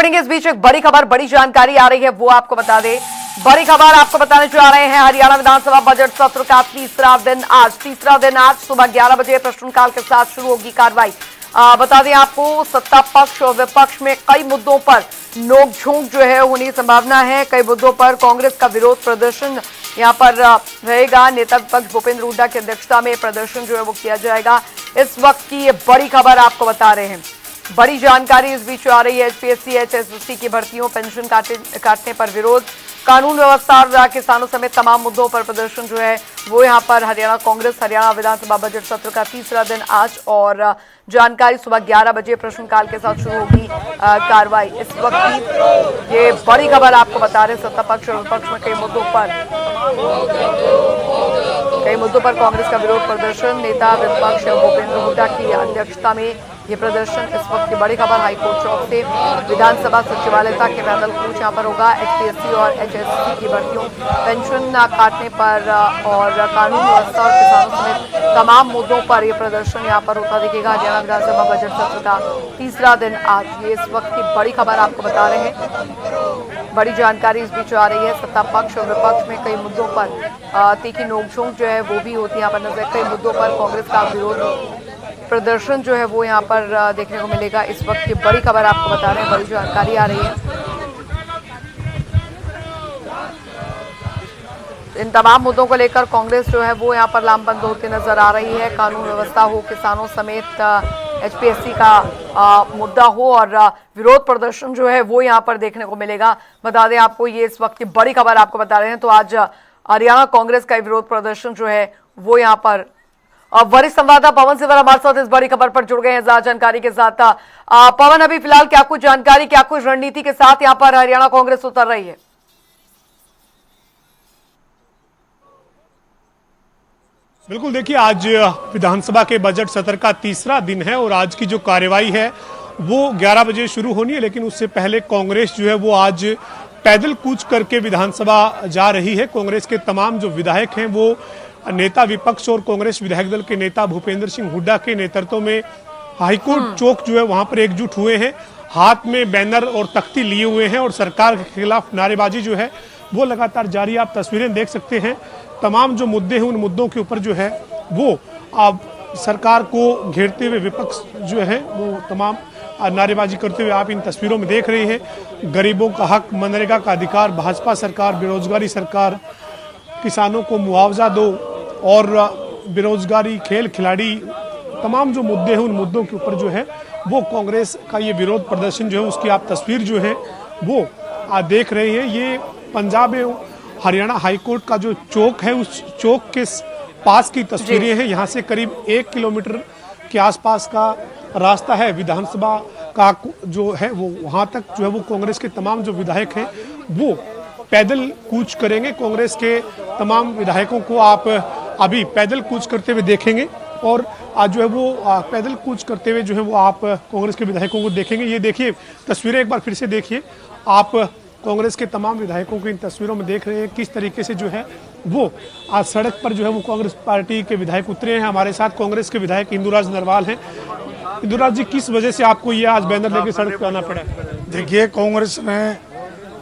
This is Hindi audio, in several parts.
बढ़ेंगे। इस बीच एक बड़ी खबर, बड़ी जानकारी आ रही है, वो आपको बता दें। बड़ी खबर आपको बताने जा रहे हैं। हरियाणा विधानसभा बजट सत्र का तीसरा दिन आज सुबह 11 बजे प्रश्नकाल के साथ शुरू होगी कार्रवाई। बता दें आपको, सत्ता पक्ष और विपक्ष में कई मुद्दों पर नोकझोंक जो है होने की संभावना है। कई मुद्दों पर कांग्रेस का विरोध प्रदर्शन यहां पर रहेगा। नेता विपक्ष भूपेंद्र हुड्डा की अध्यक्षता में प्रदर्शन जो है वो किया जाएगा। इस वक्त की ये बड़ी खबर आपको बता रहे हैं। बड़ी जानकारी इस बीच आ रही है। एचपीएससी एचएसएससी की भर्तियों, पेंशन काटने पर विरोध, कानून व्यवस्था और किसानों समेत तमाम मुद्दों पर प्रदर्शन जो है वो यहां पर हरियाणा कांग्रेस हरियाणा विधानसभा बजट सत्र का तीसरा दिन आज, और जानकारी सुबह 11 बजे प्रश्नकाल के साथ शुरू होगी कार्रवाई। इस वक्त की ये बड़ी खबर आपको बता रहे हैं। सत्ता पक्ष और विपक्ष में कई मुद्दों पर कांग्रेस का विरोध प्रदर्शन। नेता विपक्ष भूपेंद्र हुड्डा की अध्यक्षता में ये प्रदर्शन। इस वक्त की बड़ी खबर, हाईकोर्ट चौक से विधानसभा सचिवालय तक के पैदल कूच यहां पर होगा। एचपीएससी और एचएसएससी की भर्तियों, पेंशन काटने पर और कानून व्यवस्था और किसानों समेत तमाम मुद्दों पर यह प्रदर्शन यहां पर होता दिखेगा। हरियाणा विधानसभा बजट सत्र का तीसरा दिन आज, ये इस वक्त की बड़ी खबर आपको बता रहे हैं। बड़ी जानकारी इस बीच आ रही है। सत्ता पक्ष और विपक्ष में कई मुद्दों पर तीखी नोकझोंक जो है वो भी होती है यहाँ पर नजर। कई मुद्दों पर कांग्रेस का विरोध प्रदर्शन जो है वो यहाँ पर देखने को मिलेगा। इस वक्त की बड़ी खबर आपको बता रहे हैं, बड़ी जानकारी आ रही है। इन तमाम मुद्दों को लेकर कांग्रेस जो है वो यहाँ पर लामबंद होती नजर आ रही है। कानून व्यवस्था हो, किसानों समेत एचपीएससी का मुद्दा हो, और विरोध प्रदर्शन जो है वो यहाँ पर देखने को मिलेगा। बता दें आपको, ये इस वक्त की बड़ी खबर आपको बता रहे हैं। तो आज हरियाणा कांग्रेस का विरोध प्रदर्शन जो है वो यहाँ पर, वरिष्ठ संवाददाता पवन सिवर हमारे साथ इस बड़ी खबर पर जुड़ गए हैं ज्यादा जानकारी के साथ। पवन, अभी फिलहाल क्या कुछ जानकारी, क्या कुछ रणनीति के साथ यहाँ पर हरियाणा कांग्रेस उतर रही है? बिल्कुल, देखिए, आज विधानसभा के बजट सत्र का तीसरा दिन है और आज की जो कार्यवाही है वो 11 बजे शुरू होनी है। लेकिन उससे पहले कांग्रेस जो है वो आज पैदल कूच करके विधानसभा जा रही है। कांग्रेस के तमाम जो विधायक हैं वो नेता विपक्ष और कांग्रेस विधायक दल के नेता भूपेंद्र सिंह हुड्डा के नेतृत्व में हाईकोर्ट चौक जो है वहां पर एकजुट हुए हैं। हाथ में बैनर और तख्ती लिए हुए हैं और सरकार के खिलाफ नारेबाजी जो है वो लगातार जारी। आप तस्वीरें देख सकते हैं। तमाम जो मुद्दे हैं उन मुद्दों के ऊपर जो है वो अब सरकार को घेरते हुए विपक्ष जो है वो तमाम नारेबाजी करते हुए आप इन तस्वीरों में देख रहे हैं। गरीबों का हक, मनरेगा का अधिकार, भाजपा सरकार, बेरोजगारी सरकार, किसानों को मुआवजा दो और बेरोजगारी, खेल खिलाड़ी, तमाम जो मुद्दे हैं उन मुद्दों के ऊपर जो है वो कांग्रेस का ये विरोध प्रदर्शन जो है उसकी आप तस्वीर जो है वो देख रहे हैं। ये पंजाब हरियाणा हाईकोर्ट का जो चौक है उस चौक के पास की तस्वीरें हैं। यहाँ से करीब 1 किलोमीटर के आसपास का रास्ता है विधानसभा का जो है वो वहाँ तक जो है वो कांग्रेस के तमाम जो विधायक हैं वो पैदल कूच करेंगे। कांग्रेस के तमाम विधायकों को आप अभी पैदल कूच करते हुए देखेंगे और आज जो है वो पैदल कूच करते हुए जो है वो आप कांग्रेस के विधायकों को देखेंगे। ये देखिए तस्वीरें एक बार फिर से देखिए। आप कांग्रेस के तमाम विधायकों को इन तस्वीरों में देख रहे हैं किस तरीके से जो है वो आज सड़क पर जो है वो कांग्रेस पार्टी के विधायक उतरे हैं। हमारे साथ कांग्रेस के विधायक इंदुराज नरवाल हैं। इंदुराज जी, किस वजह से आपको ये आज बैनर लेकर सड़क पर आना पड़ा? देखिए, कांग्रेस ने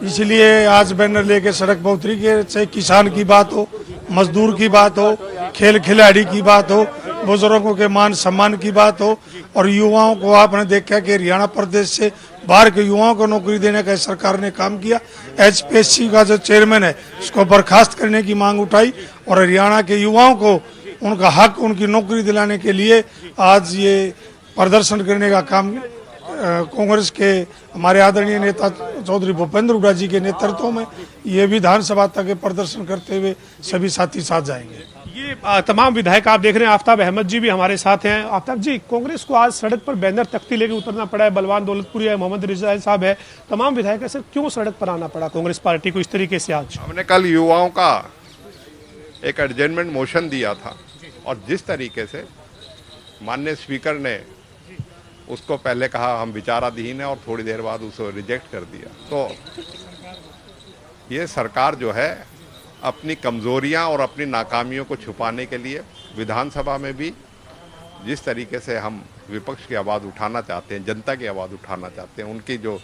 इसलिए आज बैनर लेके सड़क पर उतरी कि चाहे किसान की बात हो, मजदूर की बात हो, खेल खिलाड़ी की बात हो, बुजुर्गों के मान सम्मान की बात हो, और युवाओं को आपने देखा कि हरियाणा प्रदेश से बाहर के युवाओं को नौकरी देने का सरकार ने काम किया। एचपीएससी का जो चेयरमैन है उसको बर्खास्त करने की मांग उठाई और हरियाणा के युवाओं को उनका हक, उनकी नौकरी दिलाने के लिए आज ये प्रदर्शन करने का काम कांग्रेस के हमारे आदरणीय नेता चौधरी भूपेंद्र हुड्डा जी के नेतृत्व में ये विधानसभा तक प्रदर्शन करते हुए सभी साथी साथ जाएंगे। ये तमाम विधायक आप देख रहे हैं। आफ्ताब अहमद जी भी हमारे साथ हैं। आफ्ताब जी, कांग्रेस को आज सड़क पर बैनर तख्ती लेकर उतरना पड़ा है। बलवान दौलतपुरी है, मोहम्मद रिजा साहब है, तमाम विधायक है। सर, क्यों सड़क पर आना पड़ा कांग्रेस पार्टी को इस तरीके से आज? हमने कल युवाओं का एक एडजमेंट मोशन दिया था और जिस तरीके से माननीय स्पीकर ने उसको पहले कहा हम विचाराधीन है और थोड़ी देर बाद उसको रिजेक्ट कर दिया, तो ये सरकार जो है अपनी कमजोरियां और अपनी नाकामियों को छुपाने के लिए विधानसभा में भी जिस तरीके से हम विपक्ष की आवाज़ उठाना चाहते हैं, जनता की आवाज़ उठाना चाहते हैं, उनकी जो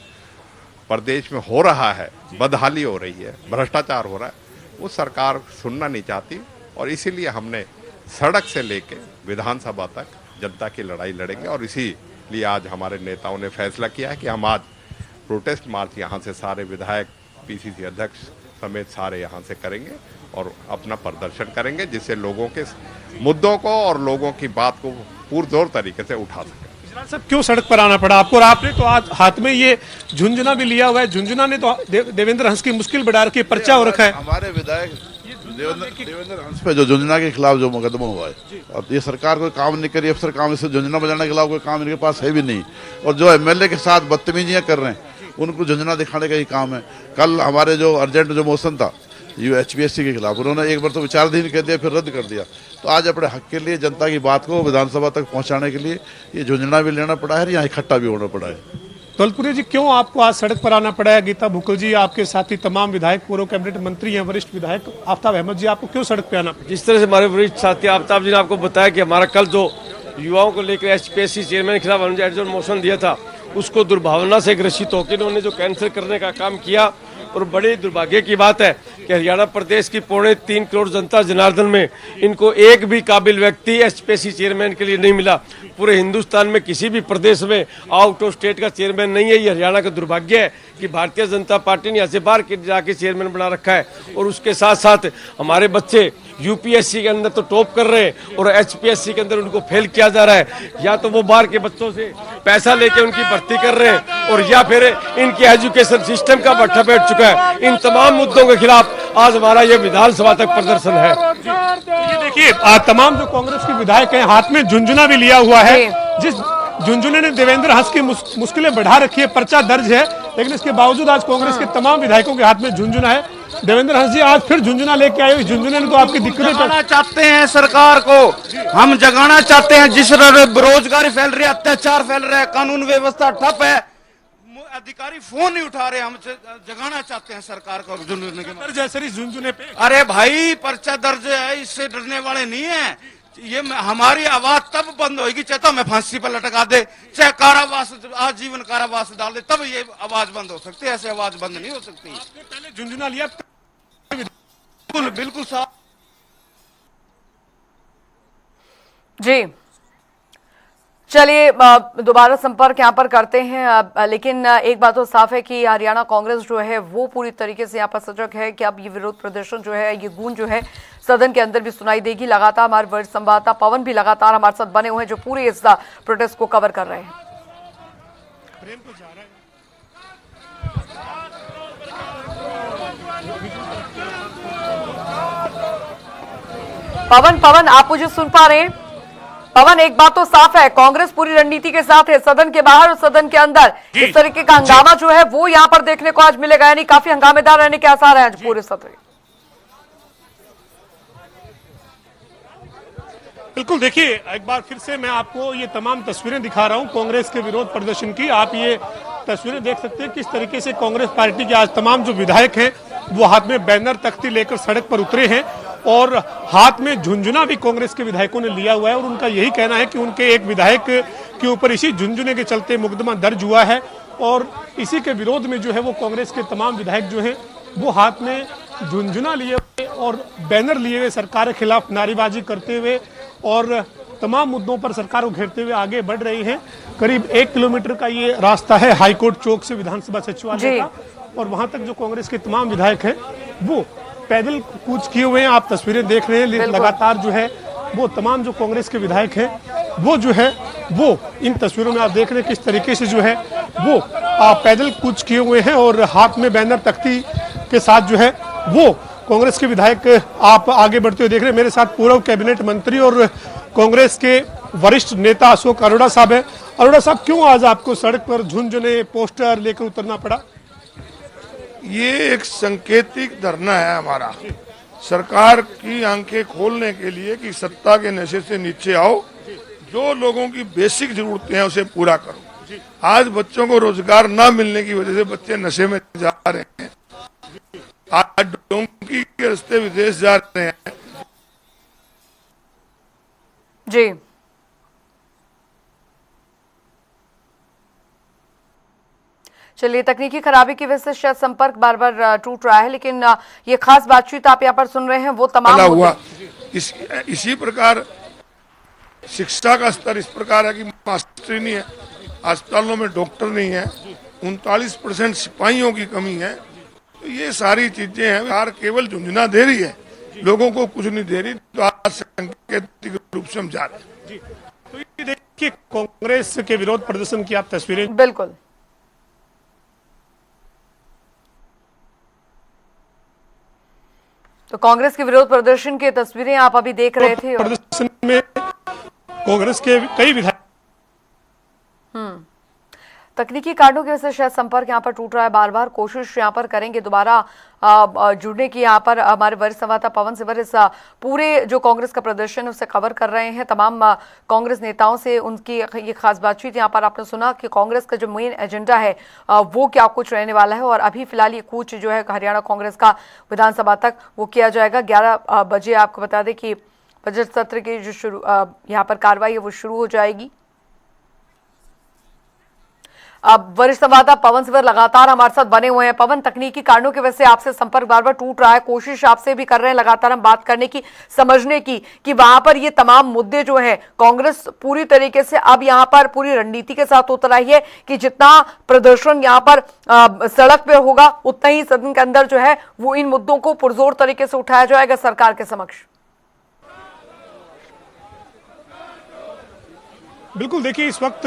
प्रदेश में हो रहा है, बदहाली हो रही है, भ्रष्टाचार हो रहा है, वो सरकार सुनना नहीं चाहती। और इसीलिए हमने सड़क से लेके विधानसभा तक जनता की लड़ाई लड़ेंगे। और इसीलिए आज हमारे नेताओं ने फैसला किया है कि हम आज प्रोटेस्ट मार्च यहाँ से सारे विधायक, पीसीसी अध्यक्ष समेत सारे यहाँ से करेंगे और अपना प्रदर्शन करेंगे, जिससे लोगों के मुद्दों को और लोगों की बात को पुरजोर तरीके से उठा सके। सब क्यों सड़क पर आना पड़ा आपको? और आपने तो हाथ में ये झुंझुना भी लिया हुआ है। झुंझुना ने तो देवेंद्र हंस की मुश्किल बढ़ा रखी है, पर्चा हो रखा है। हमारे विधायक देवेंद्र हंस पे जो झुंझुना के खिलाफ जो मुकदमा हुआ है, और ये सरकार कोई काम नहीं करी, अफसर काम इससे झुंझुना बजाने के खिलाफ कोई काम इनके पास है भी नहीं। और जो एमएलए के साथ बदतमीजियां कर रहे हैं, उनको झुंझुना दिखाने का ही काम है। कल हमारे जो अर्जेंट जो मोशन था HPSC के खिलाफ, उन्होंने एक बार तो विचाराधीन कह दिया, फिर रद्द कर दिया। तो आज अपने हक के लिए, जनता की बात को विधानसभा तक पहुंचाने के लिए ये झुंझुना भी लेना पड़ा है और यहाँ इकट्ठा भी होना पड़ा है। दौलतपुरी जी, क्यों आपको आज सड़क पर आना पड़ा है? गीता बुक्कल जी, आपके साथी तमाम विधायक, पूर्व कैबिनेट मंत्री हैं, वरिष्ठ विधायक आफ्ताब अहमद जी, आपको क्यों सड़क पे आना पड़ा? जिस तरह से हमारे वरिष्ठ साथी आफ्ताब जी ने आपको बताया कि हमारा कल जो युवाओं को लेकर HPSC चेयरमैन के खिलाफ हमने एडजॉर्न मोशन दिया था, उसको दुर्भावना से ग्रसित होकर इन्होंने जो कैंसिल करने का काम किया। और बड़े दुर्भाग्य की बात है कि हरियाणा प्रदेश की 3.25 करोड़ जनता जनार्दन में इनको एक भी काबिल व्यक्ति HPSC चेयरमैन के लिए नहीं मिला। पूरे हिंदुस्तान में किसी भी प्रदेश में आउट ऑफ स्टेट का चेयरमैन नहीं है। ये हरियाणा का दुर्भाग्य है कि भारतीय जनता पार्टी ने यहाँ से बाहर जाके चेयरमैन बना रखा है। और उसके साथ साथ हमारे बच्चे UPSC के अंदर तो टॉप कर रहे हैं और HPSC के अंदर उनको फेल किया जा रहा है। या तो वो बाहर के बच्चों से पैसा लेके उनकी भर्ती कर रहे हैं, और या फिर इनके एजुकेशन सिस्टम का भट्ठा बैठ चुका है। इन तमाम मुद्दों के खिलाफ आज हमारा ये विधानसभा तक प्रदर्शन है। ये देखिए, तमाम जो कांग्रेस के विधायक हैं, हाथ में झुंझुना भी लिया हुआ है। जिस झुंझुने ने देवेंद्र हंस की मुश्किलें बढ़ा रखी है, पर्चा दर्ज है, लेकिन इसके बावजूद आज कांग्रेस के तमाम विधायकों के हाथ में झुंझुना है। देवेंद्र हंस जी, आज फिर झुंझुना लेके आए। झुंझुने ने तो आपकी दिक्कतें जगाना चाहते हैं, सरकार को हम जगाना चाहते हैं। जिस बेरोजगारी फैल रही है, अत्याचार फैल रहा है, कानून व्यवस्था ठप है, अधिकारी फोन नहीं उठा रहे, हम जगाना चाहते हैं सरकार को। झुंझुने के झुंझुने पे, अरे भाई, पर्चा दर्ज है, इससे डरने वाले नहीं है। ये हमारी आवाज तब बंद होगी चाहे तो हमें फांसी पर लटका दे, चाहे कारावास, आजीवन कारावास डाल दे, तब ये आवाज बंद हो सकती है। ऐसे आवाज बंद नहीं हो सकती। पहले झुंझुना लिया, बिल्कुल बिल्कुल साफ जी। चलिए दोबारा संपर्क यहाँ पर करते हैं, लेकिन एक बात तो साफ है कि हरियाणा कांग्रेस जो है वो पूरी तरीके से यहाँ पर सजग है कि अब ये विरोध प्रदर्शन जो है, ये गूंज जो है सदन के अंदर भी सुनाई देगी। लगातार हमारे वरिष्ठ संवाददाता पवन भी लगातार हमारे साथ बने हुए हैं, जो पूरे इस प्रोटेस्ट को कवर कर रहे हैं। पवन, आप मुझे सुन पा रहे हैं? पवन, एक बात तो साफ है, कांग्रेस पूरी रणनीति के साथ है, सदन के बाहर और सदन के अंदर इस तरीके का हंगामा जो है वो यहाँ पर देखने को आज मिलेगा, यानी काफी हंगामेदार रहने के आसार हैं आज पूरे सत्र। बिल्कुल, देखिए एक बार फिर से मैं आपको ये तमाम तस्वीरें दिखा रहा हूं कांग्रेस के विरोध प्रदर्शन की। आप ये तस्वीरें देख सकते हैं किस तरीके से कांग्रेस पार्टी के आज तमाम जो विधायक हैं वो हाथ में बैनर तख्ती लेकर सड़क पर उतरे हैं, और हाथ में झुंझुना भी कांग्रेस के विधायकों ने लिया हुआ है। और उनका यही कहना है कि उनके एक विधायक के ऊपर इसी झुंझुने के चलते मुकदमा दर्ज हुआ है, और इसी के विरोध में जो है वो कांग्रेस के तमाम विधायक जो हैं वो हाथ में झुंझुना लिए हुए और बैनर लिए हुए सरकार के खिलाफ नारेबाजी करते हुए और तमाम मुद्दों पर सरकार को घेरते हुए आगे बढ़ रही हैं। करीब 1 किलोमीटर का ये रास्ता है हाईकोर्ट चौक से विधानसभा सचिवालय का, और वहां तक जो कांग्रेस के तमाम विधायक हैं वो पैदल कूच किए हुए हैं। आप तस्वीरें देख रहे हैं लगातार जो है वो तमाम जो कांग्रेस के विधायक हैं वो जो है वो इन तस्वीरों में आप देख रहे हैं किस तरीके से जो है वो पैदल कूच किए हुए हैं और हाथ में बैनर तख्ती के साथ जो है वो कांग्रेस के विधायक आप आगे बढ़ते हुए देख रहे हैं। मेरे साथ पूर्व कैबिनेट मंत्री और कांग्रेस के वरिष्ठ नेता अशोक अरोड़ा साहब हैं। अरोड़ा साहब, क्यों आज आपको सड़क पर झुंझुने पोस्टर लेकर उतरना पड़ा? ये एक संकेतिक धरना है हमारा, सरकार की आंखें खोलने के लिए कि सत्ता के नशे से नीचे आओ, जो लोगों की बेसिक जरूरतें हैं उसे पूरा करो। आज बच्चों को रोजगार ना मिलने की वजह से बच्चे नशे में जा रहे हैं, आज डोंकी के रास्ते विदेश जा रहे हैं। जी चलिए, तकनीकी खराबी की वजह से शायद संपर्क बार बार टूट रहा है, लेकिन ये खास बातचीत आप यहाँ पर सुन रहे हैं वो तमाम हुआ। इसी प्रकार शिक्षा का स्तर इस प्रकार है कि मास्टरी नहीं है, अस्पतालों में डॉक्टर नहीं है, 39% सिपाहियों की कमी है। तो ये सारी चीजें हैं। यार केवल झुंझुना दे रही है, लोगों को कुछ नहीं दे रही। तो आज सांकेतिक रूप से हम जा रहे हैं। तो ये देखिए, कांग्रेस के विरोध प्रदर्शन की आप तस्वीरें। बिल्कुल, तो कांग्रेस के विरोध प्रदर्शन की तस्वीरें आप अभी देख रहे थे। प्रदर्शन में कांग्रेस के कई विधायक। तकनीकी कारणों की वजह से शायद संपर्क यहाँ पर टूट रहा है। बार बार कोशिश यहाँ पर करेंगे दोबारा जुड़ने की। यहाँ पर हमारे वरिष्ठ संवाददाता पवन सिवर इस पूरे जो कांग्रेस का प्रदर्शन है उसे कवर कर रहे हैं। तमाम कांग्रेस नेताओं से उनकी ये खास बातचीत यहाँ पर आपने सुना कि कांग्रेस का जो मेन एजेंडा है वो क्या कुछ रहने वाला है। और अभी फिलहाल ये कूच जो है हरियाणा कांग्रेस का विधानसभा तक वो किया जाएगा। 11 बजे आपको बता दें कि बजट सत्र की जो यहाँ पर कार्रवाई है वो शुरू हो जाएगी। अब वरिष्ठ संवाददाता पवन सिवर लगातार हमारे साथ बने हुए हैं। पवन, तकनीकी कारणों की वजह से आपसे संपर्क बार बार टूट रहा है। कोशिश आपसे भी कर रहे हैं लगातार हम बात करने की, समझने की कि वहां पर ये तमाम मुद्दे जो हैं कांग्रेस पूरी तरीके से अब यहां पर पूरी रणनीति के साथ उतर आई है कि जितना प्रदर्शन यहां पर सड़क पे होगा उतना ही सदन के अंदर जो है वो इन मुद्दों को पुरजोर तरीके से उठाया जाएगा सरकार के समक्ष। बिल्कुल, देखिए इस वक्त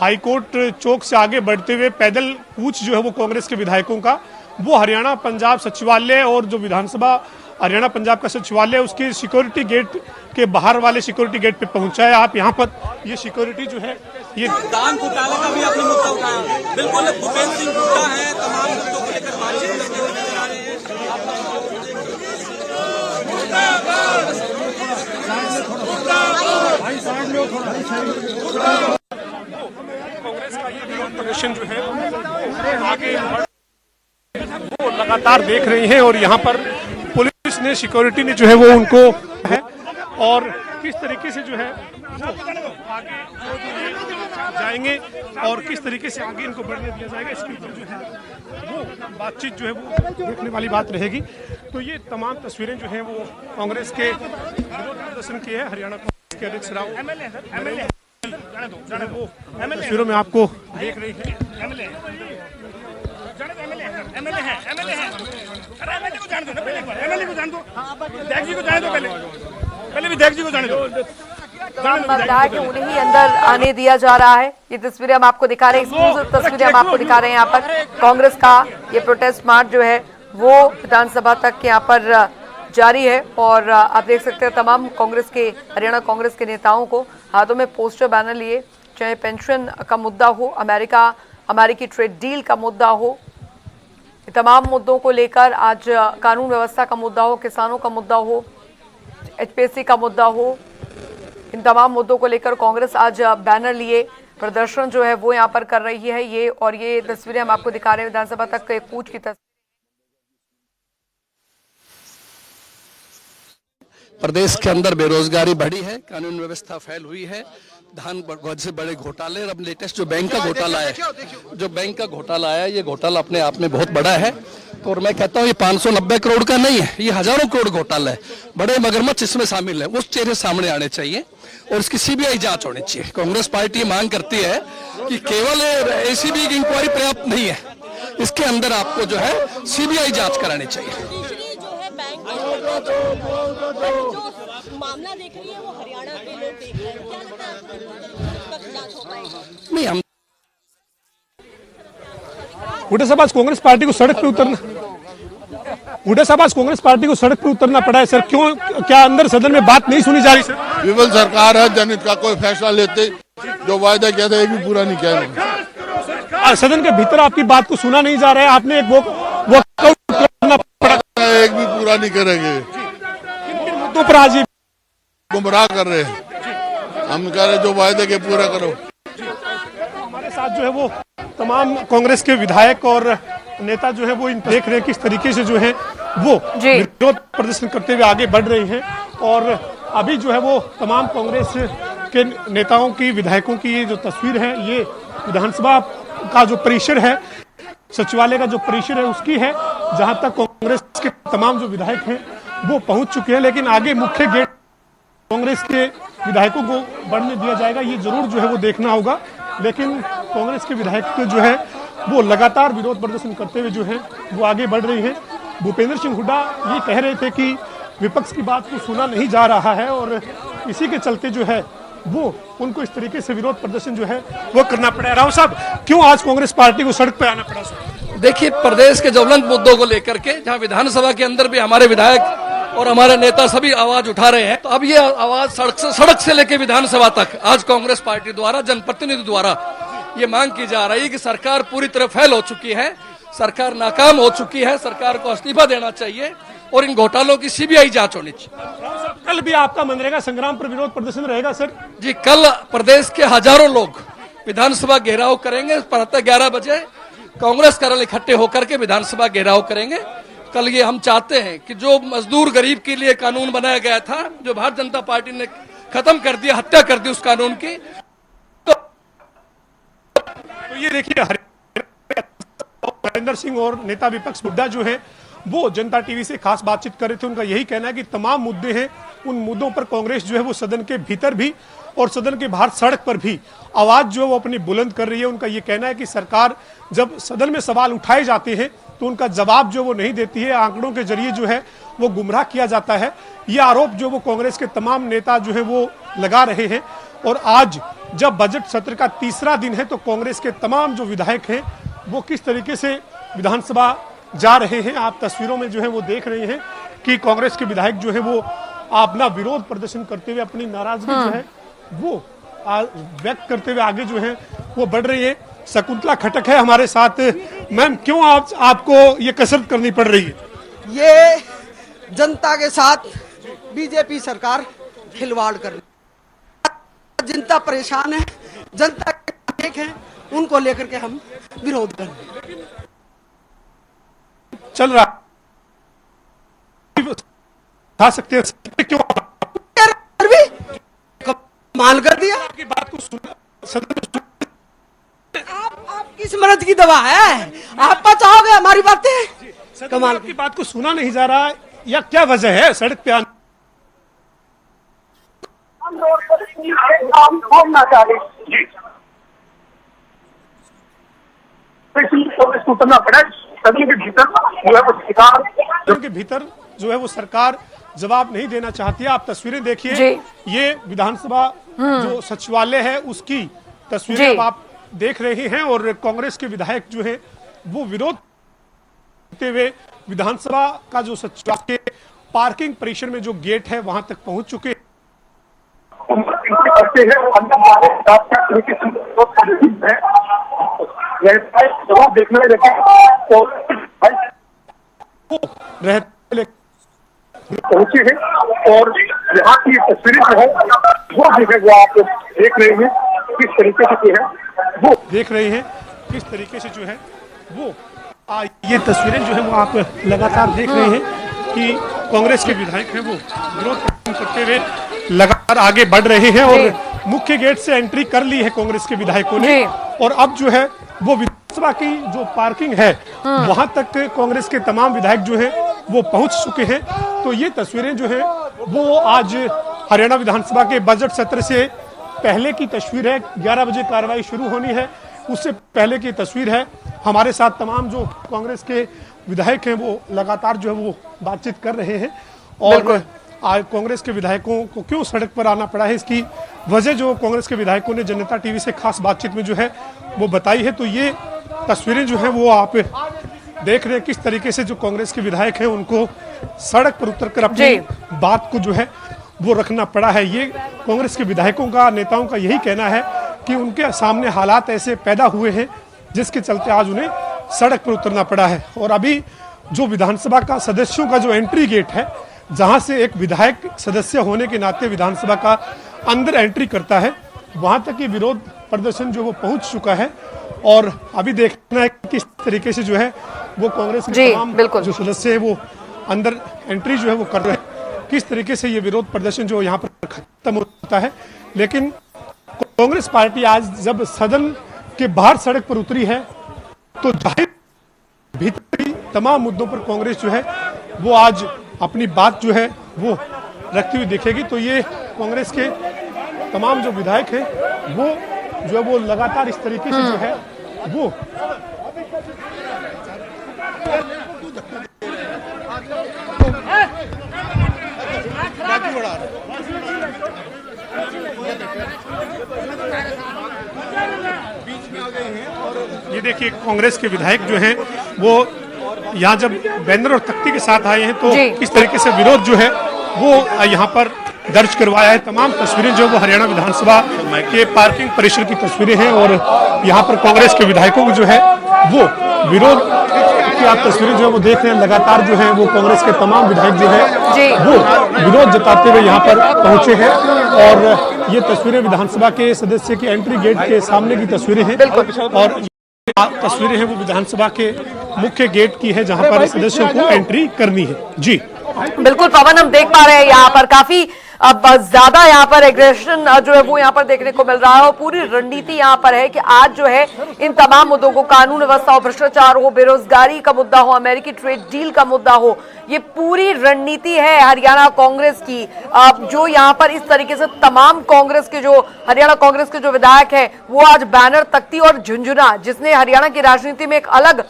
हाईकोर्ट चौक से आगे बढ़ते हुए पैदल कूच जो है वो कांग्रेस के विधायकों का वो हरियाणा पंजाब सचिवालय और जो विधानसभा हरियाणा पंजाब का सचिवालय उसके सिक्योरिटी गेट के बाहर वाले सिक्योरिटी गेट पे पहुंचा है। आप यहाँ पर ये सिक्योरिटी जो है ये दान घोटाले का भी आपने मुद्दा उठाया। बिल्कुल, भूपेंद्र सिंह हुड्डा है, तमाम मुद्दों को लेकर बातचीत करते हुए नजर आ रहे हैं। कांग्रेस का ये विरोध प्रदर्शन जो है आगे वो लगातार देख रही हैं और यहाँ पर पुलिस ने सिक्योरिटी ने जो है वो उनको है और किस तरीके से जो है आगे जाएंगे और किस तरीके से आगे इनको बढ़ने दिया जाएगा इसके ऊपर जो है वो बातचीत जो है वो देखने वाली बात रहेगी। तो ये तमाम तस्वीरें जो हैं वो कांग्रेस के विरोध प्रदर्शन की है। हरियाणा कांग्रेस के अध्यक्ष राव वो तस्वीरों में आपको देख रही है। एमएलए को जान दो ना, पहले एमएलए को जान दो, देख जी को जाने दो, पहले भी देख जी को जाने दो। मतदार के उन्हें ही अंदर आने दिया जा रहा है। ये तस्वीरें हम आपको दिखा रहे हैं, एक्सक्लूसिव तस्वीरें हम आपको दिखा रहे हैं। यहाँ पर कांग्रेस का ये प्रोटेस्ट मार्च जो है वो विधानसभा तक यहाँ पर जारी है और आप देख सकते हैं तमाम कांग्रेस के हरियाणा कांग्रेस के नेताओं को हाथों में पोस्टर बैनर लिए, चाहे पेंशन का मुद्दा हो, अमेरिकी ट्रेड डील का मुद्दा हो, तमाम मुद्दों को लेकर आज कानून व्यवस्था का मुद्दा हो, किसानों का मुद्दा हो, एचपीएससी का मुद्दा हो, इन तमाम मुद्दों को लेकर कांग्रेस आज बैनर लिए प्रदर्शन जो है वो यहाँ पर कर रही है। ये तस्वीरें हम आपको दिखा रहे हैं विधानसभा तक के कूच की तस्वीर। प्रदेश के अंदर बेरोजगारी बढ़ी है, कानून व्यवस्था फैल हुई है, धान से बड़े घोटाले, और अब लेटेस्ट जो बैंक का घोटाला है, ये घोटाला अपने आप में बहुत बड़ा है। तो और मैं कहता हूँ ये 590 करोड़ का नहीं है, ये हजारों करोड़ घोटाला है। बड़े मगरमच्छ इसमें शामिल है, उस चेहरे सामने आने चाहिए और इसकी सीबीआई जांच होनी चाहिए। कांग्रेस पार्टी मांग करती है कि केवल एसीबी की इंक्वायरी पर्याप्त नहीं है, इसके अंदर आपको जो है सीबीआई जांच करानी चाहिए। मामला देख रही है वो हरियाणा के लोग देख रहे हैं, क्या लगता है आपको जांच हो पाएगी? नहीं, हम हुड्डा साहब आज कांग्रेस पार्टी को सड़क पे उतरना पड़ा है सर, क्यों? क्या अंदर सदन में बात नहीं सुनी जा रही सर? विफल सरकार है, जनहित का कोई फैसला लेते जो वायदा किया था एक भी पूरा नहीं किया। सदन के भीतर आपकी बात को सुना नहीं जा रहा है, आपने एक वॉकआउट करना पड़ा, एक भी पूरा नहीं करेंगे। किन मुद्दों पर आज गुमराह कर रहे हैं, हम कह रहे जो वायदे के पूरा करो। हमारे साथ जो है वो तमाम कांग्रेस के विधायक और नेता जो है वो इन देख रहे हैं किस तरीके से जो है वो विरोध प्रदर्शन करते हुए आगे बढ़ रहे हैं। और अभी जो है वो तमाम कांग्रेस के नेताओं की, विधायकों की ये जो तस्वीर है, ये विधानसभा का जो परिसर है सचिवालय का जो परिसर है उसकी है, जहां तक कांग्रेस के तमाम जो विधायक हैं वो पहुंच चुके हैं। लेकिन आगे मुख्य गेट कांग्रेस के विधायकों को बढ़ने दिया जाएगा, ये जरूर जो है वो देखना होगा। लेकिन कांग्रेस के विधायक जो है वो लगातार विरोध प्रदर्शन करते हुए जो है वो आगे बढ़ रही हैं। भूपेंद्र सिंह हुड्डा ये कह रहे थे कि विपक्ष की बात को सुना नहीं जा रहा है और इसी के चलते जो है वो उनको इस तरीके से विरोध प्रदर्शन जो है वो करना पड़ा। राव साहब, क्यों आज कांग्रेस पार्टी को सड़क पर आना पड़ा? देखिए, प्रदेश के ज्वलंत मुद्दों को लेकर के जहां विधानसभा के अंदर भी हमारे विधायक और हमारे नेता सभी आवाज उठा रहे हैं, तो अब ये आवाज सड़क से लेकर विधानसभा तक आज कांग्रेस पार्टी द्वारा, जनप्रतिनिधि द्वारा ये मांग की जा रही है कि सरकार पूरी तरह फेल हो चुकी है, सरकार नाकाम हो चुकी है, सरकार को इस्तीफा देना चाहिए और इन घोटालों की सीबीआई जांच होनी चाहिए। कल भी आपका मनरेगा संग्राम पर विरोध प्रदर्शन रहेगा सर? जी, कल प्रदेश के हजारों लोग विधानसभा घेराव करेंगे। प्रातः 11 बजे कांग्रेस कार्यालय इकट्ठे होकर के विधानसभा घेराव करेंगे। कल ये हम चाहते हैं कि जो मजदूर गरीब के लिए कानून बनाया गया था, जो भारतीय जनता पार्टी ने खत्म कर दिया, हत्या कर दी उस कानून की, तो ये देखिए हरिंदर सिंह और नेता विपक्ष हुड्डा जो है वो जनता टीवी से खास बातचीत कर रहे थे। उनका यही कहना है कि तमाम मुद्दे हैं, उन मुद्दों पर कांग्रेस जो है वो सदन के भीतर भी और सदन के बाहर सड़क पर भी आवाज जो है वो अपनी बुलंद कर रही है। उनका ये कहना है कि सरकार जब सदन में सवाल उठाए जाते हैं तो उनका जवाब जो वो नहीं देती है, आंकड़ों के जरिए जो है वो गुमराह किया जाता है। ये आरोप जो वो कांग्रेस के तमाम नेता जो है वो लगा रहे हैं। और आज जब बजट सत्र का तीसरा दिन है तो कांग्रेस के तमाम जो विधायक हैं वो किस तरीके से विधानसभा जा रहे हैं, आप तस्वीरों में जो है वो देख रहे हैं कि कांग्रेस के विधायक जो है वो अपना विरोध प्रदर्शन करते हुए अपनी नाराजगी जो है वो व्यक्त करते हुए आगे जो है वो बढ़ रही है। शकुंतला खटक है हमारे साथ। मैम, क्यों आपको ये कसरत करनी पड़ रही है? ये जनता के साथ बीजेपी सरकार खिलवाड़ कर रही है। जनता परेशान है, जनता एक है, उनको लेकर के हम विरोध कर रहे हैं। चल रहा खा सकते हैं क्यों? कमाल कर दिया। आपकी बात को सुना, आपकी स्मृति की दवा है, आप पचाओगे हमारी बातें। कमाल की बात को सुना नहीं जा रहा या क्या वजह है सड़क पे आने? उतरना पड़ा सदन के भीतर जो है वो सरकार के भीतर जो है वो सरकार जवाब नहीं देना चाहती है। आप तस्वीरें देखिए, ये विधानसभा जो सचिवालय है उसकी तस्वीरें आप देख रहे हैं और कांग्रेस के विधायक जो है वो विरोध करते हुए विधानसभा का जो सचिवालय के पार्किंग परिसर में जो गेट है वहां तक पहुंच चुके हैं। जवाब देखने पहुंचे हैं और यहाँ की तस्वीरें जो है वो आप देख रहे हैं किस तरीके से जो है वो देख रहे हैं किस तरीके से जो है वो ये तस्वीरें जो है वो आप लगातार देख रहे हैं कि कांग्रेस के विधायक हैं वो विरोध करते हुए लगातार आगे बढ़ रहे हैं और मुख्य गेट से एंट्री कर ली है कांग्रेस के विधायकों ने। और अब जो है वो विधानसभा की जो पार्किंग है वहां तक कांग्रेस के तमाम विधायक जो है वो पहुंच चुके हैं। तो ये तस्वीरें जो है वो आज हरियाणा विधानसभा के बजट सत्र से पहले की तस्वीर है। 11 बजे कार्रवाई शुरू होनी है, उससे पहले की तस्वीर है। हमारे साथ तमाम जो कांग्रेस के विधायक हैं वो लगातार जो है वो बातचीत कर रहे हैं। और आज कांग्रेस के विधायकों को क्यों सड़क पर आना पड़ा है, इसकी वजह जो कांग्रेस के विधायकों ने जनता टीवी से खास बातचीत में जो है वो बताई है। तो ये तस्वीरें जो है वो आप देख रहे हैं किस तरीके से जो कांग्रेस के विधायक हैं उनको सड़क पर उतरकर अपनी बात को जो है वो रखना पड़ा है। ये कांग्रेस के विधायकों का, नेताओं का यही कहना है कि उनके सामने हालात ऐसे पैदा हुए हैं जिसके चलते आज उन्हें सड़क पर उतरना पड़ा है। और अभी जो विधानसभा का सदस्यों का जो एंट्री गेट है, जहां से एक विधायक सदस्य होने के नाते विधानसभा का अंदर एंट्री करता है, वहां तक ये विरोध प्रदर्शन जो वो पहुंच चुका है। और अभी देखना है किस तरीके से जो है वो कांग्रेस के तमाम जो सदस्य है वो अंदर एंट्री जो है वो कर रहे हैं, किस तरीके से ये विरोध प्रदर्शन जो यहाँ पर खत्म होता है। लेकिन कांग्रेस पार्टी आज जब सदन के बाहर सड़क पर उतरी है तो जाहिर तमाम मुद्दों पर कांग्रेस जो है वो आज अपनी बात जो है वो रखती हुई दिखेगी। तो ये कांग्रेस के तमाम जो विधायक हैं वो जो है वो लगातार इस तरीके से जो है वो ये देखिए कांग्रेस के विधायक जो हैं वो यहाँ जब बैनर और तख्ती के साथ आए हैं तो किस तरीके से विरोध जो है वो यहाँ पर दर्ज करवाया है। तमाम तस्वीरें जो वो हरियाणा विधानसभा के पार्किंग परिसर की तस्वीरें हैं और यहाँ पर कांग्रेस के विधायकों को जो है वो विरोध की आप तस्वीरें जो है वो देख रहे हैं। लगातार जो है वो कांग्रेस के तमाम विधायक जो है वो विरोध जताते हुए यहाँ पर पहुंचे हैं और ये तस्वीरें विधानसभा के सदस्य के एंट्री गेट के सामने की तस्वीरें हैं और तस्वीरें हैं वो विधानसभा के मुख्य गेट की है जहां पर सदस्यों को एंट्री करनी है। जी बिल्कुल पवन, हम देख पा रहे हैं यहाँ पर काफी अब ज्यादा यहाँ पर एग्रेशन जो है वो यहाँ पर देखने को मिल रहा है और पूरी रणनीति यहाँ पर है कि आज जो है इन तमाम मुद्दों को, कानून व्यवस्था हो, भ्रष्टाचार हो, बेरोजगारी का मुद्दा हो, अमेरिकी ट्रेड डील का मुद्दा हो, ये पूरी रणनीति है हरियाणा कांग्रेस की। जो यहाँ पर इस तरीके से तमाम कांग्रेस के जो हरियाणा कांग्रेस के जो विधायक है वो आज बैनर, तख्ती और झुंझुना, जिसने हरियाणा की राजनीति में एक अलग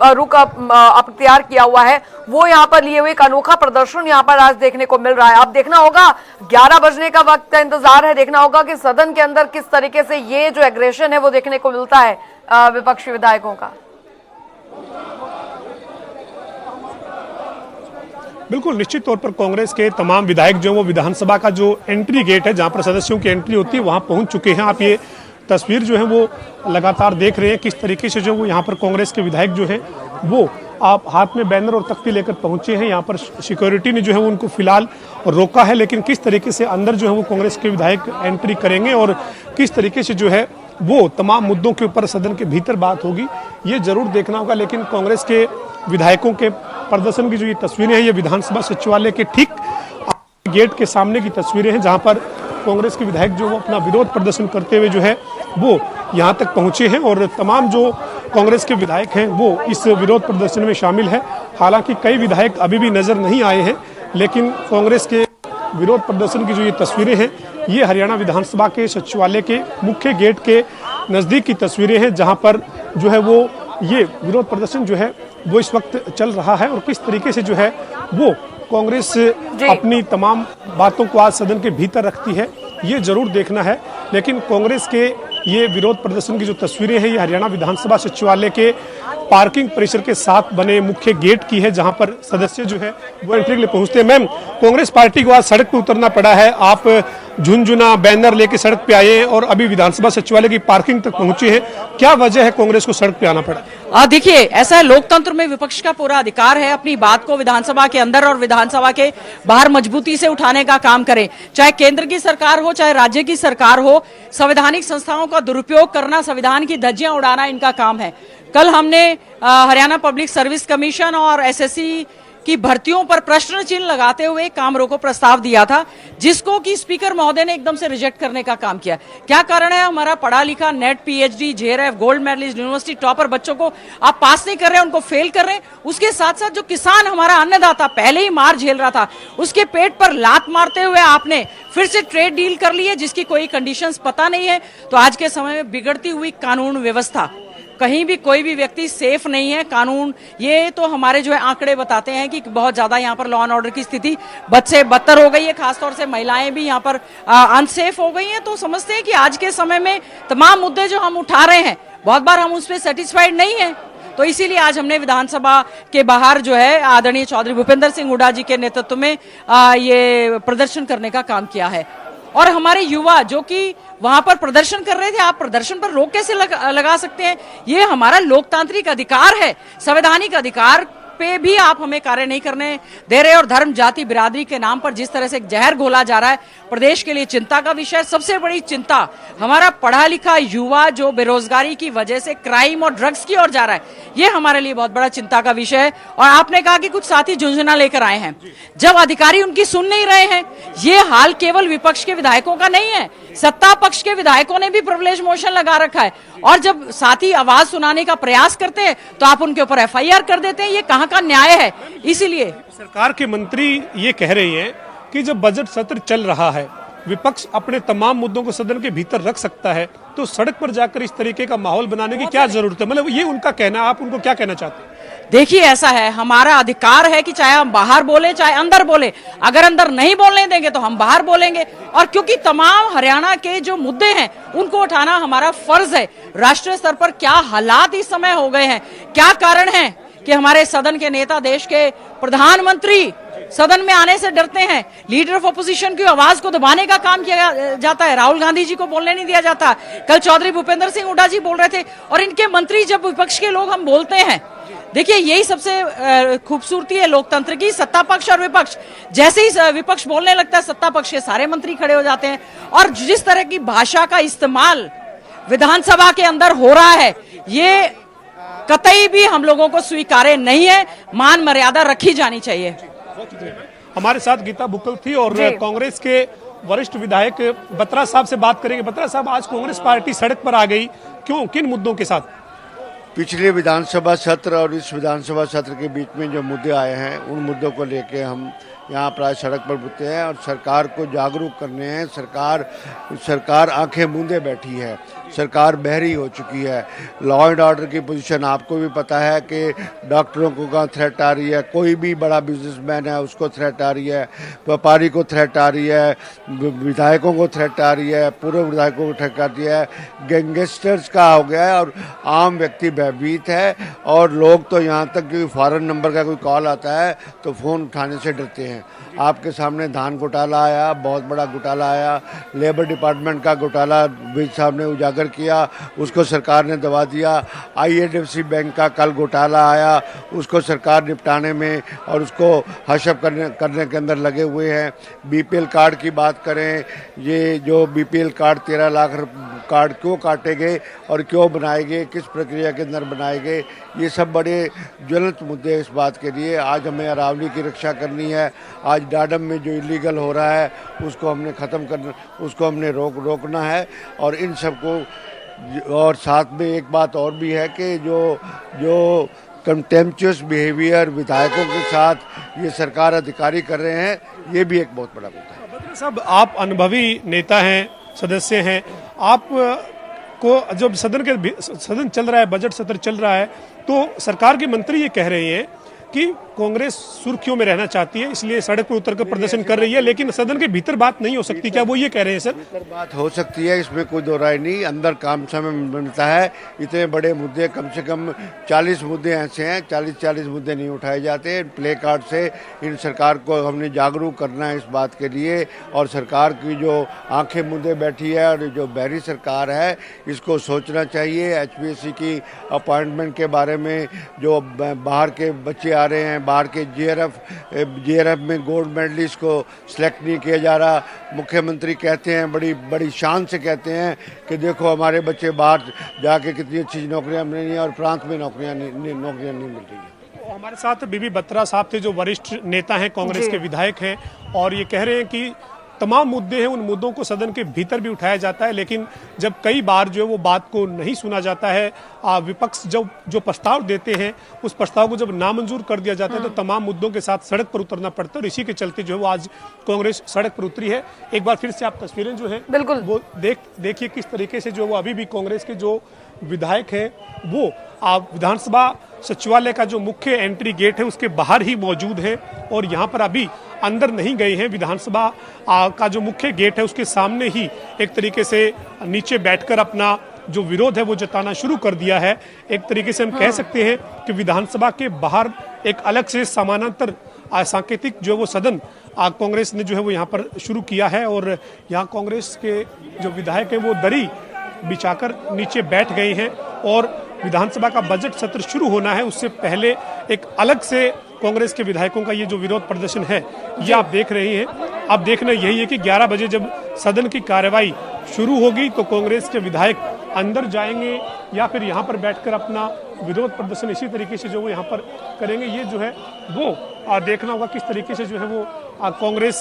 रुख अख्तियार किया हुआ है, वो यहाँ पर लिए हुए एक अनोखा प्रदर्शन यहाँ पर आज देखने को मिल रहा है। अब देखना होगा 11 बजने का वक्त का इंतजार है, देखना होगा कि सदन के अंदर किस तरीके से ये जो एग्रेशन है वो देखने को मिलता है विपक्षी विधायकों का। बिल्कुल निश्चित तौर पर कांग्रेस के तमाम विधायक जो वो विधानसभा का जो एंट्री गेट है जहां पर सदस्यों की एंट्री होती है वहां पहुंच चुके हैं। आप ये तस्वीर जो है वो लगातार देख रहे हैं किस तरीके से जो वो यहाँ पर कांग्रेस के विधायक जो हैं वो आप हाथ में बैनर और तख्ती लेकर पहुंचे हैं। यहाँ पर सिक्योरिटी ने जो है वो उनको फिलहाल रोका है, लेकिन किस तरीके से अंदर जो है वो कांग्रेस के विधायक एंट्री करेंगे और किस तरीके से जो है वो तमाम मुद्दों के ऊपर सदन के भीतर बात होगी ये जरूर देखना होगा। लेकिन कांग्रेस के विधायकों के प्रदर्शन की जो ये तस्वीरें हैं ये विधानसभा सचिवालय के ठीक गेट के सामने की तस्वीरें हैं जहाँ पर कांग्रेस के विधायक जो वो अपना विरोध प्रदर्शन करते हुए जो है वो यहाँ तक पहुंचे हैं और तमाम जो कांग्रेस के विधायक हैं वो इस विरोध प्रदर्शन में शामिल है। हालांकि कई विधायक अभी भी नजर नहीं आए हैं, लेकिन कांग्रेस के विरोध प्रदर्शन की जो ये तस्वीरें हैं ये हरियाणा विधानसभा के सचिवालय के मुख्य गेट के नजदीक की तस्वीरें हैं जहाँ पर जो है वो ये विरोध प्रदर्शन जो है वो इस वक्त चल रहा है और किस तरीके से जो है वो कांग्रेस अपनी तमाम बातों को आज सदन के भीतर रखती है ये जरूर देखना है। लेकिन कांग्रेस के ये विरोध प्रदर्शन की जो तस्वीरें हैं ये हरियाणा विधानसभा सचिवालय के पार्किंग परिसर के साथ बने मुख्य गेट की है जहां पर सदस्य जो है वो एंट्री के लिए पहुंचते हैं। मैम, कांग्रेस पार्टी को आज सड़क पर उतरना पड़ा है, आप झुंझुना बैनर लेके सड़क पे आए हैं और अभी विधानसभा सचिवालय की पार्किंग तक पहुंचे हैं, क्या वजह है कांग्रेस को सड़क पे आना पड़ा? देखिए, ऐसा है, लोकतंत्र में विपक्ष का पूरा अधिकार है अपनी बात को विधानसभा के अंदर और विधानसभा के बाहर मजबूती से उठाने का काम करें, चाहे केंद्र की सरकार हो चाहे राज्य की सरकार हो। संवैधानिक संस्थाओं का दुरुपयोग करना, संविधान की धज्जियां उड़ाना इनका काम है। कल हमने हरियाणा पब्लिक सर्विस कमीशन और एसएससी की भर्तियों पर प्रश्न चिन्ह लगाते हुए काम रोको प्रस्ताव दिया था, जिसको कि स्पीकर महोदय ने एकदम से रिजेक्ट करने का काम किया। क्या कारण है? हमारा पढ़ा लिखा NET, PhD, JRF, gold medallist, university topper बच्चों को आप पास नहीं कर रहे हैं, उनको फेल कर रहे हैं। उसके साथ साथ जो किसान, हमारा अन्नदाता पहले ही मार झेल रहा था, उसके पेट पर लात मारते हुए आपने फिर से ट्रेड डील कर ली है जिसकी कोई कंडीशंस पता नहीं है। तो आज के समय में बिगड़ती हुई कानून व्यवस्था, कहीं भी कोई भी व्यक्ति सेफ नहीं है। कानून, ये तो हमारे जो है आंकड़े बताते हैं कि बहुत ज्यादा यहाँ पर लॉ एंड ऑर्डर की स्थिति बद से बदतर हो गई है, खासतौर से महिलाएं भी यहाँ पर अनसेफ हो गई हैं। तो समझते हैं कि आज के समय में तमाम मुद्दे जो हम उठा रहे हैं बहुत बार हम उस पर सेटिस्फाइड नहीं है। तो इसीलिए आज हमने विधानसभा के बाहर जो है आदरणीय चौधरी भूपेंद्र सिंह हुड्डा जी के नेतृत्व में ये प्रदर्शन करने का काम किया है। और हमारे युवा जो कि वहां पर प्रदर्शन कर रहे थे, आप प्रदर्शन पर रोक कैसे लगा सकते हैं? ये हमारा लोकतांत्रिक अधिकार है, संवैधानिक अधिकार पे भी आप हमें कार्य नहीं करने दे रहे और धर्म, जाति, बिरादरी के नाम पर जिस तरह से जहर घोला जा रहा है, प्रदेश के लिए चिंता का विषय। सबसे बड़ी चिंता हमारा पढ़ा लिखा युवा जो बेरोजगारी की वजह से क्राइम और ड्रग्स की ओर जा रहा है, ये हमारे लिए बहुत बड़ा चिंता का विषय है। और आपने कहा कि कुछ साथी झुंझुना लेकर आए हैं, जब अधिकारी उनकी सुन नहीं रहे हैं। ये हाल केवल विपक्ष के विधायकों का नहीं है, सत्ता पक्ष के विधायकों ने भी प्रिविलेज मोशन लगा रखा है और जब साथी आवाज सुनाने का प्रयास करते हैं तो आप उनके ऊपर एफआईआर कर देते हैं। ये कहाँ का न्याय है? इसीलिए सरकार के मंत्री ये कह रही हैं कि जब बजट सत्र चल रहा है, विपक्ष अपने तमाम मुद्दों को सदन के भीतर रख सकता है, तो सड़क पर जाकर इस तरीके का माहौल बनाने की क्या जरूरत है? मतलब ये उनका कहना, आप उनको क्या कहना चाहते हैं? देखिए, ऐसा है, हमारा अधिकार है कि चाहे हम बाहर बोले चाहे अंदर बोले। अगर अंदर नहीं बोलने देंगे तो हम बाहर बोलेंगे। और क्योंकि तमाम हरियाणा के जो मुद्दे हैं उनको उठाना हमारा फर्ज है। राष्ट्रीय स्तर पर क्या हालात इस समय हो गए हैं, क्या कारण है कि हमारे सदन के नेता, देश के प्रधानमंत्री सदन में आने से डरते हैं। लीडर ऑफ अपोजिशन की आवाज को दबाने का काम किया जाता है। राहुल गांधी जी को बोलने नहीं दिया जाता। कल चौधरी भूपेंद्र सिंह हुड्डा जी बोल रहे थे, और इनके मंत्री जब विपक्ष के लोग हम बोलते हैं, देखिए यही सबसे खूबसूरती है लोकतंत्र की, सत्ता पक्ष और विपक्ष। जैसे ही विपक्ष बोलने लगता है, सत्ता पक्ष के सारे मंत्री खड़े हो जाते हैं। और जिस तरह की भाषा का इस्तेमाल विधानसभा के अंदर हो रहा है, ये कतई भी हम लोगों को स्वीकार्य नहीं है। मान मर्यादा रखी जानी चाहिए। हमारे साथ गीता बुक्कल थी और कांग्रेस के वरिष्ठ विधायक बत्रा साहब से बात करेंगे। बत्रा साहब, आज कांग्रेस पार्टी सड़क पर आ गई, क्यों, किन मुद्दों के साथ? पिछले विधानसभा सत्र और इस विधानसभा सत्र के बीच में जो मुद्दे आए हैं, उन मुद्दों को लेके हम यहाँ प्राय सड़क पर उतरे हैं और सरकार को जागरूक करने हैं। सरकार आंखें मूंदे बैठी है, सरकार बहरी हो चुकी है। लॉ एंड ऑर्डर की पोजीशन आपको भी पता है कि डॉक्टरों को कहाँ थ्रेट आ रही है, कोई भी बड़ा बिजनेसमैन है उसको थ्रेट आ रही है, व्यापारी को थ्रेट आ रही है, विधायकों को थ्रेट आ रही है, पूर्व विधायकों को थ्रेट आ रही है। गैंगस्टर्स का हो गया है और आम व्यक्ति भयभीत है। और लोग तो यहाँ तक कि फॉरेन नंबर का कोई कॉल आता है तो फ़ोन उठाने से डरते हैं। आपके सामने धान घोटाला आया, बहुत बड़ा घोटाला आया, लेबर डिपार्टमेंट का घोटाला विज साहब ने उजागर किया, उसको सरकार ने दबा दिया। IFC बैंक का कल घोटाला आया, उसको सरकार निपटाने में और उसको हशप करने के अंदर लगे हुए हैं। BPL कार्ड की बात करें, ये जो BPL कार्ड 13 लाख कार्ड क्यों काटे गए और क्यों बनाए गए, किस प्रक्रिया के अंदर बनाए गए, ये सब बड़े ज्वलंत मुद्दे इस बात के लिए। आज हमें अरावली की रक्षा करनी है। आज डाडम में जो इलीगल हो रहा है उसको हमने ख़त्म करना, उसको हमने रोकना है। और इन सबको, और साथ में एक बात और भी है कि जो कंटेम्पचुअस बिहेवियर विधायकों के साथ ये सरकार अधिकारी कर रहे हैं, ये भी एक बहुत बड़ा मुद्दा है। बत्रा साहब, आप अनुभवी नेता हैं, सदस्य हैं, आप को जब सदन चल रहा है, बजट सत्र चल रहा है, तो सरकार के मंत्री ये कह रहे हैं कि कांग्रेस सुर्खियों में रहना चाहती है, इसलिए सड़क पर उतरकर प्रदर्शन कर रही है, लेकिन सदन के भीतर बात नहीं हो सकती। क्या वो ये कह रहे हैं? सर, भीतर बात हो सकती है, इसमें कोई दो राय नहीं। अंदर काम समय मिलता है। इतने बड़े मुद्दे, कम से कम 40 मुद्दे ऐसे हैं, 40 मुद्दे नहीं उठाए जाते। प्ले कार्ड से इन सरकार को हमने जागरूक करना है इस बात के लिए। और सरकार की जो आंखें मूंदे बैठी है और जो बहरी सरकार है, इसको सोचना चाहिए। HPSC की अपॉइंटमेंट के बारे में जो बाहर के बच्चे आ रहे हैं, बाहर के JRF में गोल्ड मेडलिस्ट को सिलेक्ट नहीं किया जा रहा। मुख्यमंत्री कहते हैं, बड़ी शान से कहते हैं कि देखो हमारे बच्चे बाहर जाके कितनी अच्छी नौकरियां मिल रही हैं और प्रांत में नौकरियां नहीं मिल रही हैं। हमारे साथ बीबी बत्रा साहब थे, जो वरिष्ठ नेता हैं, कांग्रेस के विधायक हैं, और ये कह रहे हैं कि तमाम मुद्दे हैं, उन मुद्दों को सदन के भीतर भी उठाया जाता है, लेकिन जब कई बार जो है वो बात को नहीं सुना जाता है, विपक्ष जो प्रस्ताव देते हैं, उस प्रस्ताव को जब नामंजूर कर दिया जाता है तो तमाम मुद्दों के साथ सड़क पर उतरना पड़ता है। और इसी के चलते जो है वो आज कांग्रेस सड़क पर उतरी है। एक बार फिर से आप तस्वीरें जो है बिल्कुल वो देखिए किस तरीके से जो वो अभी भी कांग्रेस के जो विधायक हैं वो विधानसभा सचिवालय का जो मुख्य एंट्री गेट है उसके बाहर ही मौजूद है और यहाँ पर अभी अंदर नहीं गए हैं। विधानसभा का जो मुख्य गेट है उसके सामने ही एक तरीके से नीचे बैठकर अपना जो विरोध है वो जताना शुरू कर दिया है। एक तरीके से हम कह सकते हैं कि विधानसभा के बाहर एक अलग से समानांतर सांकेतिक जो वो सदन कांग्रेस ने जो है वो यहाँ पर शुरू किया है और यहाँ कांग्रेस के जो विधायक हैं वो दरी बिछाकर नीचे बैठ गए हैं और विधानसभा का बजट सत्र शुरू होना है उससे पहले एक अलग से कांग्रेस के विधायकों का ये जो विरोध प्रदर्शन है ये आप देख रहे हैं। अब देखना यही है कि 11 बजे जब सदन की कार्यवाही शुरू होगी तो कांग्रेस के विधायक अंदर जाएंगे या फिर यहाँ पर बैठकर अपना विरोध प्रदर्शन इसी तरीके से जो वो यहाँ पर करेंगे। ये जो है वो देखना होगा किस तरीके से जो है वो कांग्रेस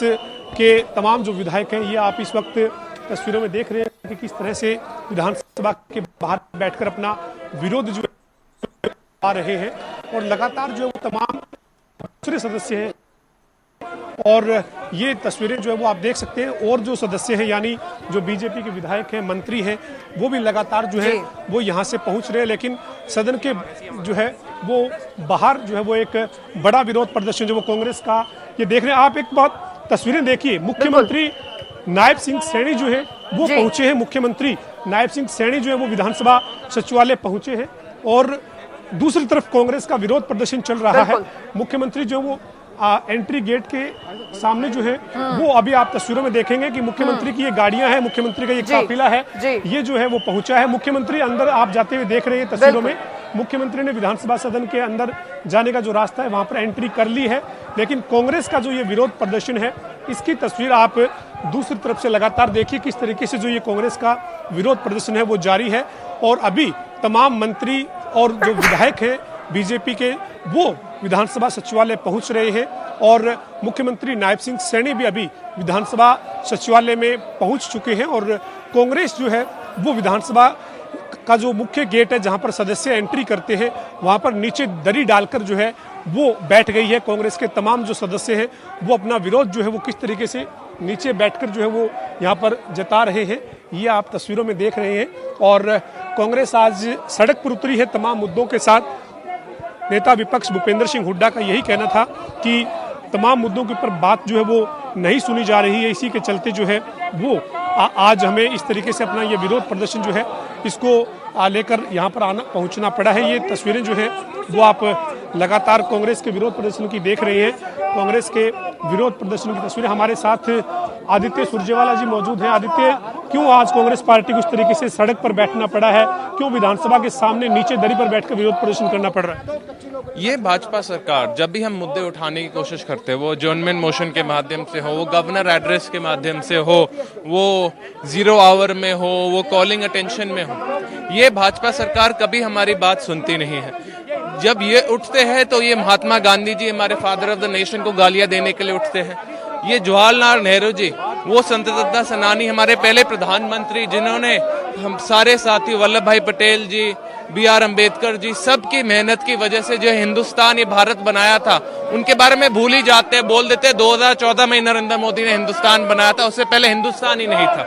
के तमाम जो विधायक हैं ये आप इस वक्त तस्वीरों में देख रहे हैं कि किस तरह से विधानसभा के बाहर बैठकर अपना विरोध जो आ रहे हैं और लगातार जो है वो तमाम दूसरे सदस्य हैं और ये तस्वीरें जो है वो आप देख सकते हैं और जो सदस्य हैं यानी जो बीजेपी के विधायक हैं, मंत्री हैं, वो भी लगातार जो है वो यहाँ से पहुंच रहे हैं। लेकिन सदन के जो है वो बाहर जो है वो एक बड़ा विरोध प्रदर्शन जो वो कांग्रेस का ये देख रहे हैं आप। एक बात तस्वीरें देखिए, मुख्यमंत्री नायब सिंह सैनी जो है वो पहुंचे हैं। मुख्यमंत्री नायब सिंह सैनी जो है वो विधानसभा सचिवालय पहुंचे हैं और दूसरी तरफ कांग्रेस का विरोध प्रदर्शन चल रहा है। मुख्यमंत्री जो वो एंट्री गेट के सामने जो है वो अभी आप तस्वीरों में देखेंगे कि मुख्यमंत्री की ये गाड़ियां हैं, मुख्यमंत्री का ये काफिला है, ये जो है वो पहुंचा है। मुख्यमंत्री अंदर आप जाते हुए देख रहे हैं तस्वीरों में, मुख्यमंत्री ने विधानसभा सदन के अंदर जाने का जो रास्ता है वहां पर एंट्री कर ली है। लेकिन कांग्रेस का जो ये विरोध प्रदर्शन है इसकी तस्वीर आप दूसरी तरफ से लगातार देखिए किस तरीके से जो ये कांग्रेस का विरोध प्रदर्शन है वो जारी है। और अभी तमाम मंत्री और जो विधायक हैं बीजेपी के वो विधानसभा सचिवालय पहुंच रहे हैं और मुख्यमंत्री नायब सिंह सैनी भी अभी विधानसभा सचिवालय में पहुंच चुके हैं और कांग्रेस जो है वो विधानसभा का जो मुख्य गेट है जहां पर सदस्य एंट्री करते हैं वहां पर नीचे दरी डालकर जो है वो बैठ गई है। कांग्रेस के तमाम जो सदस्य हैं वो अपना विरोध जो है वो किस तरीके से नीचे बैठकर जो है वो यहाँ पर जता रहे हैं ये आप तस्वीरों में देख रहे हैं। और कांग्रेस आज सड़क पर उतरी है तमाम मुद्दों के साथ। नेता विपक्ष भूपेंद्र सिंह हुड्डा का यही कहना था कि तमाम मुद्दों के ऊपर बात जो है वो नहीं सुनी जा रही है, इसी के चलते जो है वो आज हमें इस तरीके से अपना ये विरोध प्रदर्शन जो है इसको लेकर यहाँ पर आना पहुँचना पड़ा है। ये तस्वीरें जो है वो आप लगातार कांग्रेस के विरोध प्रदर्शन की देख रहे हैं। कांग्रेस के विरोध प्रदर्शन की तस्वीरें, हमारे साथ आदित्य सुरजेवाला जी मौजूद हैं। आदित्य, क्यों आज कांग्रेस पार्टी को इस तरीके से सड़क पर बैठना पड़ा है, क्यों विधानसभा के सामने नीचे दरी पर बैठकर विरोध प्रदर्शन करना पड़ रहा है? ये भाजपा सरकार जब भी हम मुद्दे उठाने की कोशिश करते हैं, वो एडजॉर्नमेंट मोशन के माध्यम से हो, वो गवर्नर एड्रेस के माध्यम से हो, वो 0 आवर में हो, वो कॉलिंग अटेंशन में हो, ये भाजपा सरकार कभी हमारी बात सुनती नहीं है। जब ये उठते हैं तो ये महात्मा गांधी जी, हमारे फादर ऑफ द नेशन, को गालियां देने के लिए उठते हैं। ये जवाहरलाल नेहरू जी, वो स्वतंत्रता सेनानी, हमारे पहले प्रधानमंत्री, जिन्होंने हम सारे साथी वल्लभ भाई पटेल जी, BR अम्बेडकर जी, सबकी मेहनत की वजह से जो हिंदुस्तान, ये भारत बनाया था, उनके बारे में भूल ही जाते हैं। बोल देते 2014 में नरेंद्र मोदी ने हिंदुस्तान बनाया था, उससे पहले हिंदुस्तान ही नहीं था।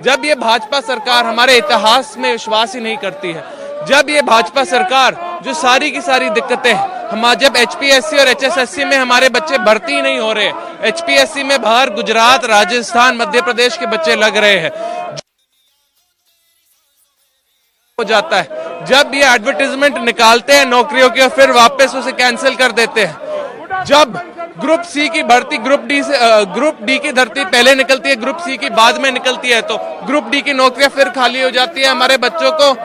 जब ये भाजपा सरकार हमारे इतिहास में विश्वास ही नहीं करती है, जब ये भाजपा सरकार जो सारी की सारी दिक्कतें, हम जब HPSC और HSSC में हमारे बच्चे भर्ती नहीं हो रहे, HPSC में बाहर गुजरात, राजस्थान, मध्य प्रदेश के बच्चे लग रहे हैं, हो जाता है। जब ये एडवर्टाइजमेंट निकालते हैं नौकरियों की और फिर वापस उसे कैंसिल कर देते हैं। जब ग्रुप सी की भर्ती ग्रुप डी की धरती पहले निकलती है, ग्रुप सी की बाद में निकलती है, तो ग्रुप डी की नौकरियां फिर खाली हो जाती है, हमारे बच्चों को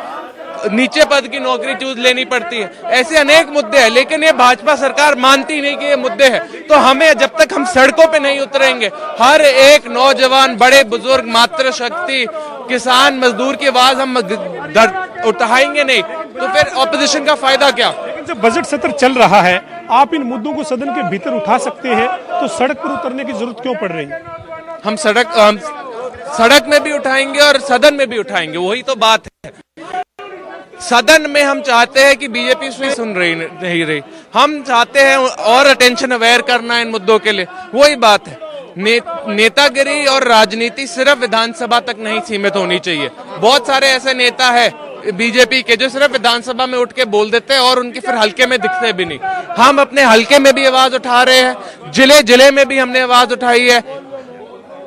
नीचे पद की नौकरी चूज लेनी पड़ती है। ऐसे अनेक मुद्दे हैं, लेकिन ये भाजपा सरकार मानती नहीं कि ये मुद्दे हैं। तो हमें, जब तक हम सड़कों पे नहीं उतरेंगे, हर एक नौजवान, बड़े बुजुर्ग, मातृशक्ति, किसान, मजदूर की आवाज हम उठाएंगे नहीं, तो फिर ऑपोजिशन का फायदा क्या? लेकिन जब बजट सत्र चल रहा है, आप इन मुद्दों को सदन के भीतर उठा सकते हैं, तो सड़क पर उतरने की जरूरत क्यों पड़ रही है? हम सड़क में भी उठाएंगे और सदन में भी उठाएंगे, वही तो बात है। सदन में हम चाहते हैं कि बीजेपी सुन रही नहीं रही, हम चाहते हैं और अटेंशन अवेयर करना इन मुद्दों के लिए, वही बात है। नेतागिरी और राजनीति सिर्फ विधानसभा तक नहीं सीमित होनी चाहिए। बहुत सारे ऐसे नेता है बीजेपी के जो सिर्फ विधानसभा में उठ के बोल देते हैं और उनके फिर हल्के में दिखते भी नहीं। हम अपने हल्के में भी आवाज उठा रहे हैं, जिले जिले में भी हमने आवाज उठाई है,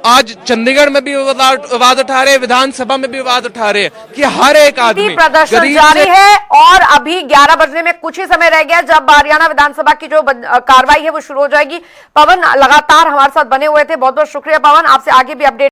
आज चंडीगढ़ में भी आवाज उठा रहे हैं, विधानसभा में भी आवाज उठा रहे हैं कि हर एक आदमी प्रदर्शन जारी है। और अभी 11 बजने में कुछ ही समय रह गया जब हरियाणा विधानसभा की जो कार्रवाई है वो शुरू हो जाएगी। पवन लगातार हमारे साथ बने हुए थे, बहुत बहुत शुक्रिया पवन, आपसे आगे भी अपडेट